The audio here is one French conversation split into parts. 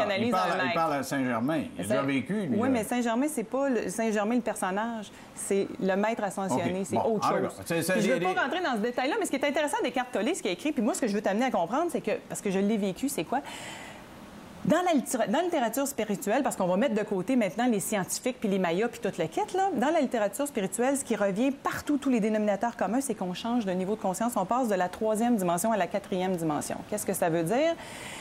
canalise un maître. Il parle à Saint-Germain. Il a déjà vécu, lui. Oui, mais Saint-Germain, c'est pas Saint-Germain le personnage. C'est le maître ascensionné. C'est autre chose. Je ne veux pas rentrer dans ce détail-là, mais ce qui est intéressant d'Eckhart Tolle, ce qu'il a écrit, puis moi, ce que je veux t'amener à comprendre, c'est que, parce que je l'ai vécu, c'est quoi? Dans la littérature spirituelle, parce qu'on va mettre de côté maintenant les scientifiques puis les mayas puis toute la quête, là, dans la littérature spirituelle, ce qui revient partout, tous les dénominateurs communs, c'est qu'on change de niveau de conscience. On passe de la 3e dimension à la 4e dimension. Qu'est-ce que ça veut dire?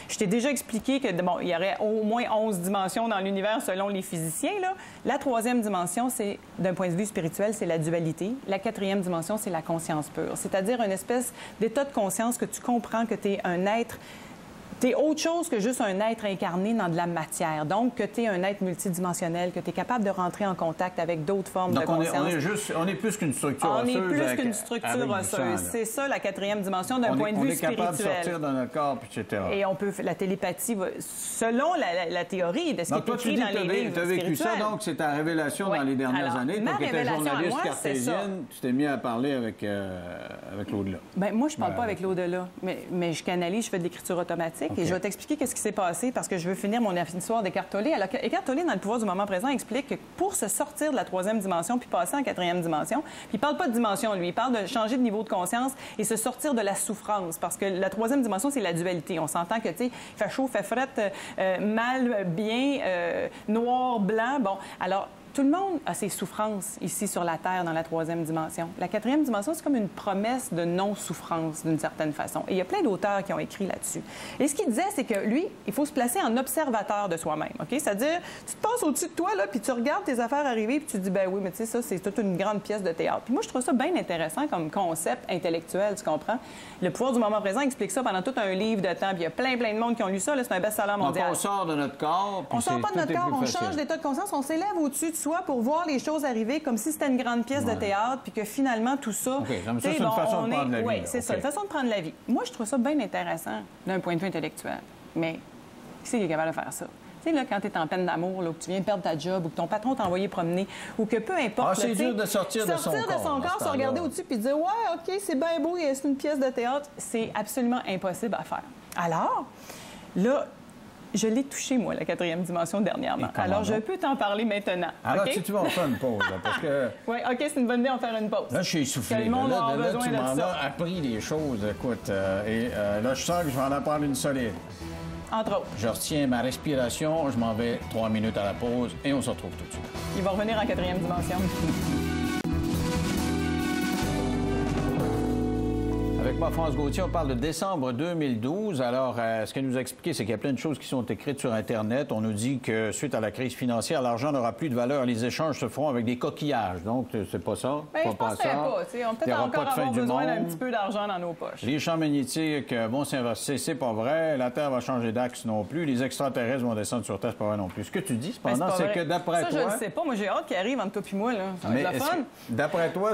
Je t'ai déjà expliqué que, bon, il y aurait au moins 11 dimensions dans l'univers selon les physiciens, là. La 3e dimension, c'est, d'un point de vue spirituel, c'est la dualité. La 4e dimension, c'est la conscience pure. C'est-à-dire une espèce d'état de conscience que tu comprends que tu es un être. Tu es autre chose que juste un être incarné dans de la matière. Donc, que tu es un être multidimensionnel, que tu es capable de rentrer en contact avec d'autres formes de conscience. On est plus qu'une structure osseuse. On est plus qu'une structure osseuse. C'est ça, la 4e dimension, d'un point de vue spirituel. On est capable de sortir de notre corps, etc. Et on peut... La télépathie, selon la théorie de ce qui est écrit dans les livres tu as vécu ça, donc c'est ta révélation dans les dernières années. Toi qui étais journaliste cartésienne, tu t'es mis à parler avec l'au-delà. Bien, moi, je ne parle pas avec l'au-delà, mais je canalise, je fais de l'écriture automatique. Et je vais t'expliquer qu'est-ce qui s'est passé parce que je veux finir mon histoire d'Eckhart Tolle. Alors, Eckhart Tolle, dans Le pouvoir du moment présent, explique que pour se sortir de la 3e dimension puis passer en 4e dimension, puis il parle pas de dimension, lui, il parle de changer de niveau de conscience et se sortir de la souffrance parce que la 3e dimension, c'est la dualité. On s'entend que, tu sais, il fait chaud, fait fret, mal, bien, noir, blanc. Bon, alors... Tout le monde a ses souffrances ici sur la Terre dans la 3e dimension. La 4e dimension, c'est comme une promesse de non-souffrance d'une certaine façon. Et il y a plein d'auteurs qui ont écrit là-dessus. Et ce qu'il disait, c'est que lui, il faut se placer en observateur de soi-même. OK? C'est-à-dire, tu te passes au-dessus de toi, là, puis tu regardes tes affaires arriver, puis tu te dis, ben oui, mais tu sais, ça, c'est toute une grande pièce de théâtre. Puis moi, je trouve ça bien intéressant comme concept intellectuel, tu comprends? Le pouvoir du moment présent explique ça pendant tout un livre de temps, puis il y a plein de monde qui ont lu ça. C'est un best-seller mondial. Donc, on sort de notre corps, puis on sort pas de notre corps, on change d'état de conscience, on s'élève au-dessus de soi pour voir les choses arriver comme si c'était une grande pièce de théâtre, puis que finalement, tout ça... OK, ça, c'est une façon de prendre la vie. Oui, c'est ça, une façon de prendre la vie. Moi, je trouve ça bien intéressant d'un point de vue intellectuel. Mais qui c'est qui est capable de faire ça? Tu sais, là, quand tu es en peine d'amour, là, ou que tu viens de perdre ta job, ou que ton patron t'a envoyé promener, ou que peu importe... Ah, c'est dur de sortir de son corps. Se regarder au-dessus puis dire « Ouais, OK, c'est bien beau, c'est une pièce de théâtre. » C'est absolument impossible à faire. Alors, là... Je l'ai touché, moi, la 4e dimension dernièrement. Alors, je peux t'en parler maintenant. Alors, okay? si tu vas en faire une pause, là, parce que... Oui, OK, c'est une bonne idée d'en faire une pause. Là, je suis essoufflé. Le monde a besoin tu de m'en ça. as appris des choses, écoute. Là, je sens que je vais en apprendre une solide. Entre autres. Je retiens ma respiration, je m'en vais 3 minutes à la pause et on se retrouve tout de suite. Il va revenir en 4e dimension. Avec moi, France Gauthier, on parle de décembre 2012. Alors, ce qu'elle nous a expliqué, c'est qu'il y a plein de choses qui sont écrites sur Internet. On nous dit que suite à la crise financière, l'argent n'aura plus de valeur. Les échanges se feront avec des coquillages. Donc, c'est pas ça. Bien, je ne penserais pas. On peut peut-être encore avoir besoin d'un petit peu d'argent dans nos poches. Les champs magnétiques vont s'inverser. C'est pas vrai. La Terre va changer d'axe non plus. Les extraterrestres vont descendre sur Terre. C'est pas vrai non plus. Ce que tu dis, cependant, c'est que d'après toi... Ça, je ne sais pas. Moi, j'ai hâte qu'il arrive entre toi et moi. Là. Ça va être le fun. D'après toi,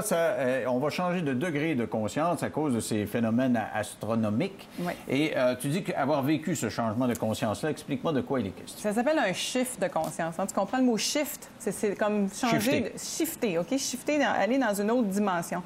on va changer de degré de conscience à cause de ces phénomènes astronomiques. Oui. Et tu dis qu'avoir vécu ce changement de conscience-là, explique-moi de quoi il est question. Ça s'appelle un shift de conscience. Tu comprends le mot shift? C'est comme changer... Shifter, OK? Shifter, aller dans une autre dimension.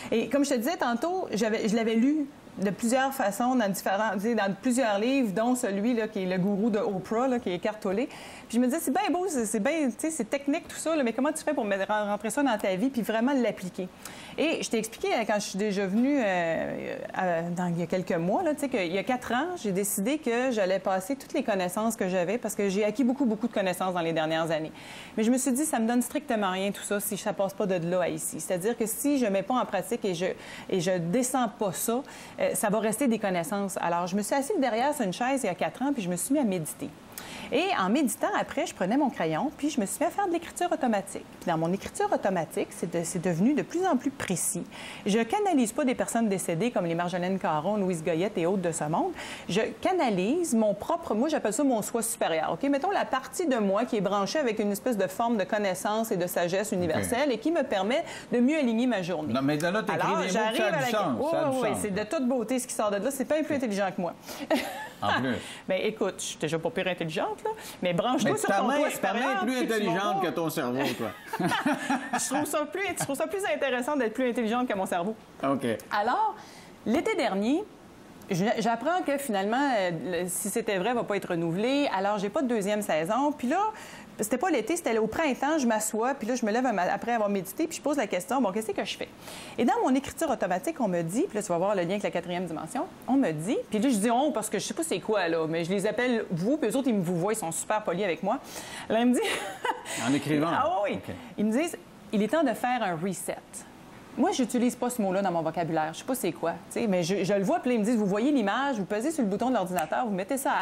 Et comme je te disais tantôt, je l'avais lu de plusieurs façons, dans plusieurs livres, dont celui-là qui est le gourou de Oprah, là, qui est Eckhart Tolle. Puis je me disais, c'est bien beau, c'est bien, tu sais, c'est technique tout ça, là, mais comment tu fais pour rentrer ça dans ta vie puis vraiment l'appliquer? Et je t'ai expliqué, quand je suis déjà venue il y a quelques mois, tu sais, qu'il y a 4 ans, j'ai décidé que j'allais passer toutes les connaissances que j'avais parce que j'ai acquis beaucoup de connaissances dans les dernières années. Mais je me suis dit, ça me donne strictement rien tout ça si ça passe pas de là à ici. C'est-à-dire que si je mets pas en pratique et je descends pas ça, ça va rester des connaissances. Alors, je me suis assise derrière sur une chaise il y a 4 ans puis je me suis mis à méditer. Et en méditant, après, je prenais mon crayon, puis je me suis mis à faire de l'écriture automatique. Puis dans mon écriture automatique, c'est devenu de plus en plus précis. Je canalise pas des personnes décédées comme les Marjolaine Caron, Louise Goyette et autres de ce monde. Je canalise mon propre... Moi, j'appelle ça mon soi supérieur. OK? Mettons la partie de moi qui est branchée avec une espèce de forme de connaissance et de sagesse universelle et qui me permet de mieux aligner ma journée. Non, mais là, t'écris des mots, ça a du sens. Oui, c'est de toute beauté ce qui sort de là. C'est pas un peu intelligent que moi. En plus. Bien, écoute, je suis déjà pas pire intelligente, là, mais branche-toi sur ton toit supérieur. Ta main est plus intelligente que ton cerveau, toi. Je trouve ça plus intéressant d'être plus intelligente que mon cerveau. OK. Alors, l'été dernier, J'apprends que finalement, si c'était vrai, elle ne va pas être renouvelée. Alors, j'ai pas de deuxième saison. Puis là, c'était pas l'été, c'était au printemps, je m'assois, puis là, je me lève après avoir médité, puis je pose la question, bon, qu'est-ce que je fais? Et dans mon écriture automatique, on me dit, puis là, tu vas voir le lien avec la 4e dimension, on me dit, puis là, je dis on, parce que je sais pas c'est quoi, là, mais je les appelle vous, puis eux autres, ils me vous voient, ils sont super polis avec moi. Là, ils me disent... En écrivant? Ah oui! Okay. Ils me disent, il est temps de faire un reset. Moi, je n'utilise pas ce mot-là dans mon vocabulaire. Je sais pas c'est quoi, mais je le vois, puis là, ils me disent, vous voyez l'image, vous pesez sur le bouton de l'ordinateur, vous mettez ça